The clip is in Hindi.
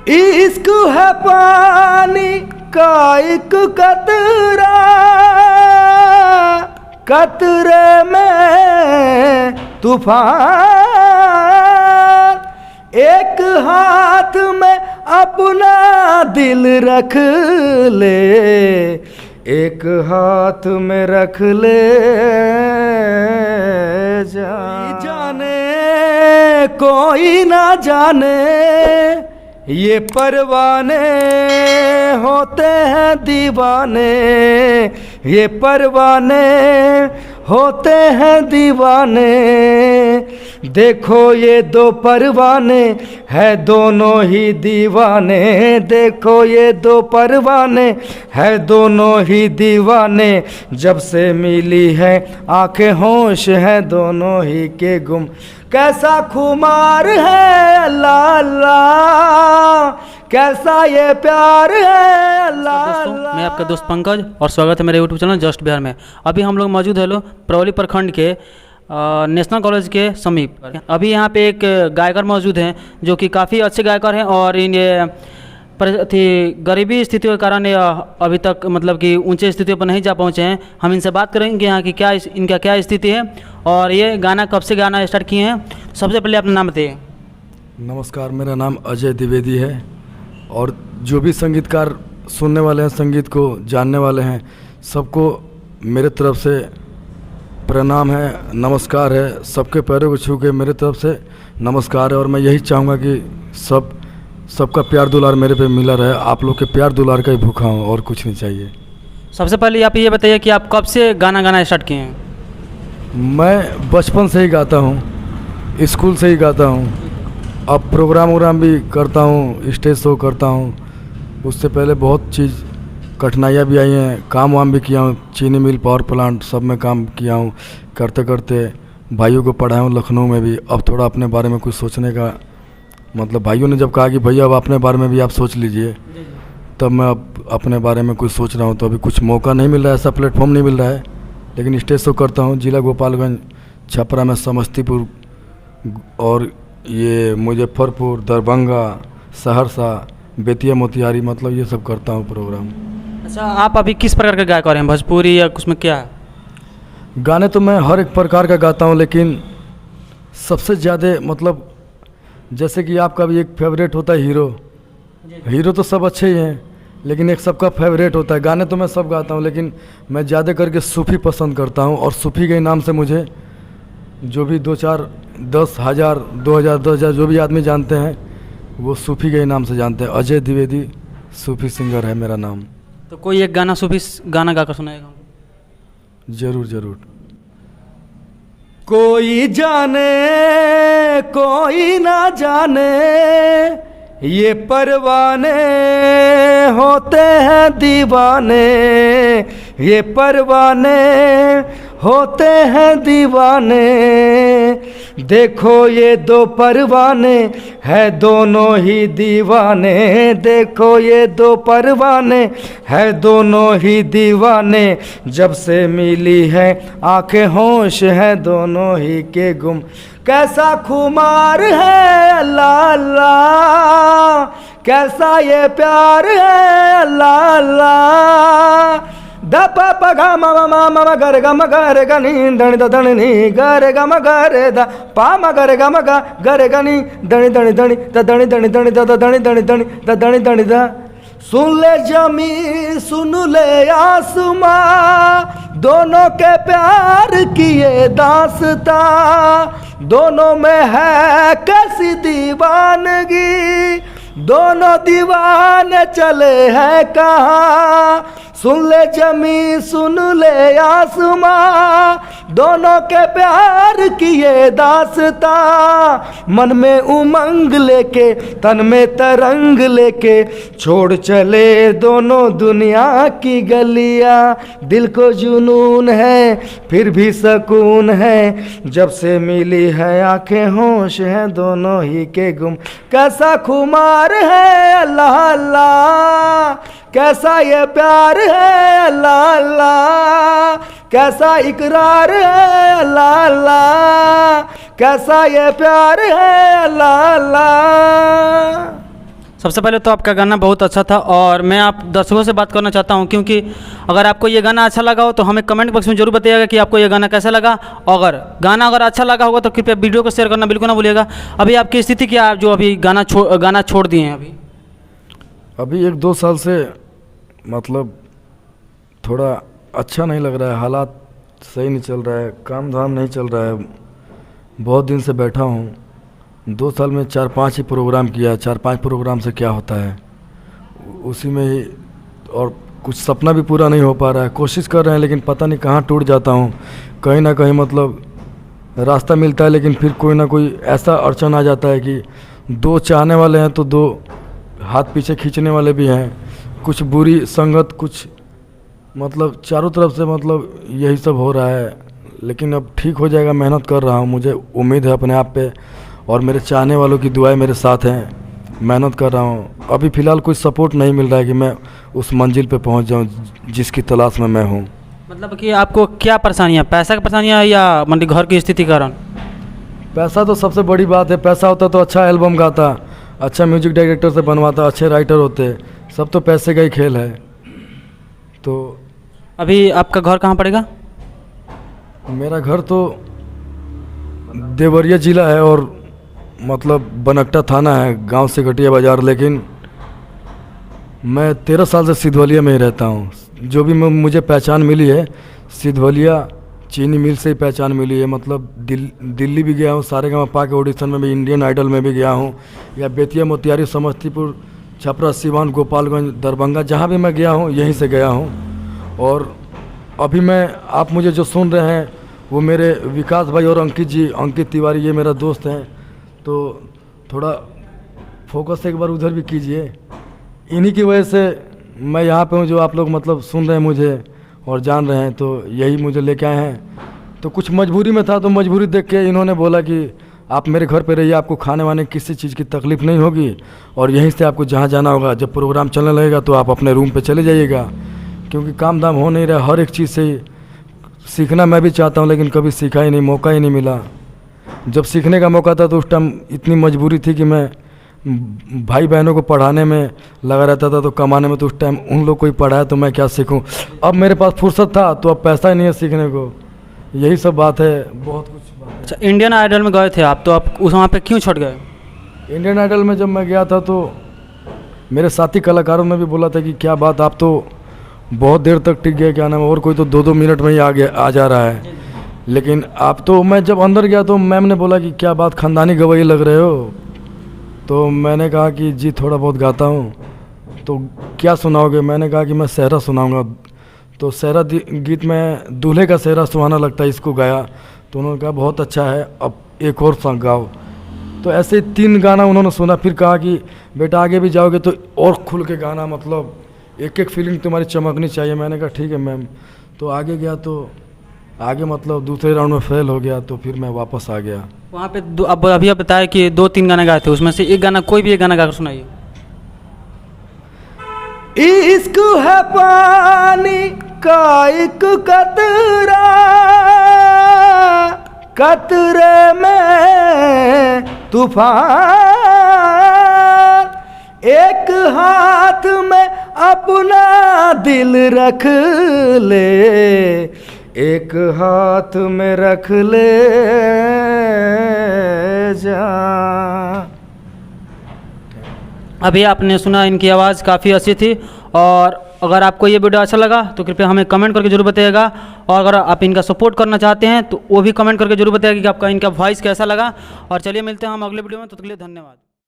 इश्क है पानी का एक कतरा, कतरे में तूफान, एक हाथ में अपना दिल रख ले, एक हाथ में रख ले जाने कोई ना जाने, ये परवाने होते हैं दीवाने, ये परवाने होते हैं दीवाने। देखो ये दो परवाने है दोनों ही दीवाने, देखो ये दो परवाने है दोनों ही दीवाने। जब से मिली है आंखें होश है दोनों ही के गुम, कैसा खुमार है अल्लाह अल्लाह, कैसा ये प्यार है अल्लाह अल्लाह। मैं आपका दोस्त पंकज और स्वागत है मेरे यूट्यूब चैनल जस्ट बिहार में। अभी हम लोग मौजूद है परवली प्रखंड के नेशनल कॉलेज के समीप। अभी यहाँ पे एक गायकर मौजूद हैं जो कि काफ़ी अच्छे गायकर हैं और इन गरीबी स्थितियों के कारण अभी तक मतलब कि ऊंचे स्थितियों पर नहीं जा पहुँचे हैं। हम इनसे बात करेंगे यहाँ की इनका क्या स्थिति है और ये गाना कब से गाना स्टार्ट किए हैं। सबसे पहले अपना नाम बताइए। नमस्कार, मेरा नाम अजय द्विवेदी है और जो भी संगीतकार सुनने वाले हैं, संगीत को जानने वाले हैं, सबको मेरे तरफ से प्रणाम है, नमस्कार है। सबके पैरों को छू के मेरे तरफ से नमस्कार है और मैं यही चाहूँगा कि सबका प्यार दुलार मेरे पे मिला रहे। आप लोग के प्यार दुलार का ही भूखा हूँ और कुछ नहीं चाहिए। सबसे पहले आप ये बताइए कि आप कब से गाना स्टार्ट किए हैं। मैं बचपन से ही गाता हूँ, स्कूल से ही गाता हूँ। अब प्रोग्राम भी करता हूँ, स्टेज शो करता हूँ। उससे पहले बहुत चीज़ कठिनाइयाँ भी आई हैं, काम वाम भी किया हूँ, चीनी मिल, पावर प्लांट सब में काम किया हूँ। करते करते भाइयों को पढ़ाया हूँ लखनऊ में भी। अब थोड़ा अपने बारे में कुछ सोचने का मतलब, भाइयों ने जब कहा कि भैया अब अपने बारे में भी आप सोच लीजिए, तब मैं अब अपने बारे में कुछ सोच रहा हूँ। तो अभी कुछ मौका नहीं मिल रहा है, ऐसा प्लेटफॉर्म नहीं मिल रहा है, लेकिन स्टेज शो करता हूँ जिला गोपालगंज, छपरा में, समस्तीपुर और ये मुजफ्फरपुर, दरभंगा, सहरसा, बेतिया, मोतिहारी, मतलब ये सब करता हूँ प्रोग्राम। अच्छा, आप अभी किस प्रकार के गायक हैं, भोजपुरी या कुछ में क्या? गाने तो मैं हर एक प्रकार का गाता हूँ, लेकिन सबसे ज़्यादा मतलब जैसे कि आपका भी एक फेवरेट होता है हीरो तो सब अच्छे ही हैं, लेकिन एक सबका फेवरेट होता है। गाने तो मैं सब गाता हूँ, लेकिन मैं ज़्यादा करके सूफ़ी पसंद करता हूँ और सूफ़ी के नाम से मुझे जो भी 2-4, 10,000, 2,000 जो भी आदमी जानते हैं वो सूफ़ी के नाम से जानते हैं। अजय द्विवेदी सूफ़ी सिंगर है मेरा नाम। तो कोई एक गाना सूफ़ी गाना गाकर सुनाएगा? ज़रूर ज़रूर। कोई जाने कोई ना जाने, ये परवाने होते हैं दीवाने, ये परवाने होते हैं दीवाने। देखो ये दो परवाने है दोनों ही दीवाने, देखो ये दो परवाने है दोनों ही दीवाने। जब से मिली है आंखें होश है दोनों ही के गुम, कैसा खुमार है अल्लाह अल्लाह, कैसा ये प्यार है अल्लाह अल्लाह। द प प ग म म म म ग रे ग म ग रे ग नी धनि द धनि नी ग रे ग म ग रे द पा म ग रे ग म ग रे ग नी धनि धनि धनि द धनि धनि धनि द धनि धनि धनि द धनि धनि द। सुन ले जमी सुन ले आसमां, दोनों के प्यार की ये दास्तां, दोनों में है कैसी दीवानगी, दोनों दीवाने चले हैं कहाँ। सुन ले जमी सुन ले आसमां, दोनों के प्यार की ये दास्तां, मन में उमंग लेके तन में तरंग लेके छोड़ चले दोनों दुनिया की गलियां। दिल को जुनून है फिर भी सुकून है, जब से मिली है आंखें होश हैं दोनों ही के गुम, कैसा खुमार है अल्लाह अल्लाह, कैसा ये प्यार है अल्लाह अल्लाह, कैसा इकरार है अल्लाह अल्लाह, कैसा ये प्यार है अल्लाह अल्लाह। सबसे पहले तो आपका गाना बहुत अच्छा था और मैं आप दर्शकों से बात करना चाहता हूं, क्योंकि अगर आपको ये गाना अच्छा लगा हो तो हमें कमेंट बॉक्स में जरूर बताइएगा कि आपको ये गाना कैसा लगा। अगर गाना अच्छा लगा होगा तो कृपया वीडियो को शेयर करना बिल्कुल ना भूलिएगा। अभी आपकी स्थिति क्या है जो अभी गाना छोड़ दिए हैं? अभी 1-2 साल से मतलब थोड़ा अच्छा नहीं लग रहा है, हालात सही नहीं चल रहा है, काम धाम नहीं चल रहा है। बहुत दिन से बैठा हूँ, 2 साल में 4-5 ही प्रोग्राम किया। 4-5 प्रोग्राम से क्या होता है, उसी में ही, और कुछ सपना भी पूरा नहीं हो पा रहा है। कोशिश कर रहे हैं लेकिन पता नहीं कहाँ टूट जाता हूँ। कहीं ना कहीं मतलब रास्ता मिलता है लेकिन फिर कोई ना कोई ऐसा अड़चन आ जाता है कि 2 चाहने वाले हैं तो 2 हाथ पीछे खींचने वाले भी हैं। कुछ बुरी संगत, कुछ मतलब चारों तरफ से मतलब यही सब हो रहा है। लेकिन अब ठीक हो जाएगा, मेहनत कर रहा हूँ, मुझे उम्मीद है अपने आप पे, और मेरे चाहने वालों की दुआएं मेरे साथ हैं। मेहनत कर रहा हूँ। अभी फ़िलहाल कोई सपोर्ट नहीं मिल रहा है कि मैं उस मंजिल पे पहुँच जाऊँ जिसकी तलाश में मैं हूँ। मतलब कि आपको क्या परेशानियाँ, पैसा की परेशानियाँ या मतलब घर की स्थिति के कारण? पैसा तो सबसे बड़ी बात है। पैसा होता तो अच्छा एल्बम गाता, अच्छा म्यूजिक डायरेक्टर से बनवाता, अच्छे राइटर होते। सब तो पैसे का ही खेल है। तो अभी आपका घर कहाँ पड़ेगा? मेरा घर तो देवरिया ज़िला है और मतलब बनकटा थाना है, गांव से घटिया बाज़ार। लेकिन मैं 13 साल से सिद्धवलिया में ही रहता हूँ। जो भी मुझे पहचान मिली है, सिद्धवलिया चीनी मिल से ही पहचान मिली है। मतलब दिल्ली भी गया हूँ, सारेगामा के ऑडिशन में भी, इंडियन आइडल में भी गया हूँ, या बेतिया, मोतिहारी, समस्तीपुर, छपरा, सिवान, गोपालगंज, दरभंगा, जहाँ भी मैं गया हूँ यहीं से गया हूँ। और अभी आप मुझे जो सुन रहे हैं वो मेरे विकास भाई और अंकित तिवारी, ये मेरा दोस्त हैं। तो थोड़ा फोकस एक बार उधर भी कीजिए। इन्हीं की वजह से मैं यहाँ पे हूँ, जो आप लोग मतलब सुन रहे हैं मुझे और जान रहे हैं। तो यही मुझे लेके आए हैं। तो कुछ मजबूरी में था, तो मजबूरी देख के इन्होंने बोला कि आप मेरे घर पे रहिए, आपको खाने वाने किसी चीज़ की तकलीफ़ नहीं होगी, और यहीं से आपको जहाँ जाना होगा, जब प्रोग्राम चलने लगेगा तो आप अपने रूम पे चले जाइएगा। क्योंकि काम धाम हो नहीं रहा, हर एक चीज़ से सीखना मैं भी चाहता हूँ लेकिन कभी सीखा ही नहीं, मौका ही नहीं मिला। जब सीखने का मौका था तो उस टाइम इतनी मजबूरी थी कि मैं भाई बहनों को पढ़ाने में लगा रहता था, तो कमाने में तो उस टाइम उन लोग को ही पढ़ाया, तो मैं क्या सीखूं। अब मेरे पास फुर्सत था तो अब पैसा ही नहीं है सीखने को। यही सब बात है, बहुत कुछ बात है। अच्छा, इंडियन आइडल में गए थे आप, तो आप उस वहाँ पे क्यों छूट गए? इंडियन आइडल में जब मैं गया था तो मेरे साथी कलाकारों ने भी बोला था कि क्या बात, आप तो बहुत देर तक टिक गए, क्या नाम, और कोई तो 2-2 मिनट में ही आ जा रहा है। लेकिन आप तो, मैं जब अंदर गया तो मैम ने बोला कि क्या बात, खानदानी गवैया लग रहे हो। तो मैंने कहा कि जी थोड़ा बहुत गाता हूँ। तो क्या सुनाओगे? मैंने कहा कि मैं सहरा सुनाऊंगा। तो सहरा गीत में दूल्हे का सहरा सुहाना लगता है, इसको गाया। तो उन्होंने कहा बहुत अच्छा है, अब एक और सॉन्ग गाओ। तो ऐसे 3 गाना उन्होंने सुना, फिर कहा कि बेटा आगे भी जाओगे तो और खुल के गाना, मतलब एक फीलिंग तुम्हारी चमकनी चाहिए। मैंने कहा ठीक है मैम। तो आगे गया तो आगे मतलब दूसरे राउंड में फेल हो गया, तो फिर मैं वापस आ गया। वहाँ पे अब अभी आप बताया कि 2-3 गाने गाए थे, उसमें से एक गाना, कोई भी एक गाना गाकर सुनाइए। इश्क है पानी का एक कतरा, कतरे में तूफान, एक हाथ में अपना दिल रख ले, एक हाथ में रख ले जा। अभी आपने सुना, इनकी आवाज़ काफ़ी अच्छी थी। और अगर आपको ये वीडियो अच्छा लगा तो कृपया हमें कमेंट करके जरूर बताइएगा। और अगर आप इनका सपोर्ट करना चाहते हैं तो वो भी कमेंट करके जरूर बताइएगा कि आपका इनका वॉइस कैसा लगा। और चलिए मिलते हैं हम अगले वीडियो में, तो तब तक के लिए धन्यवाद।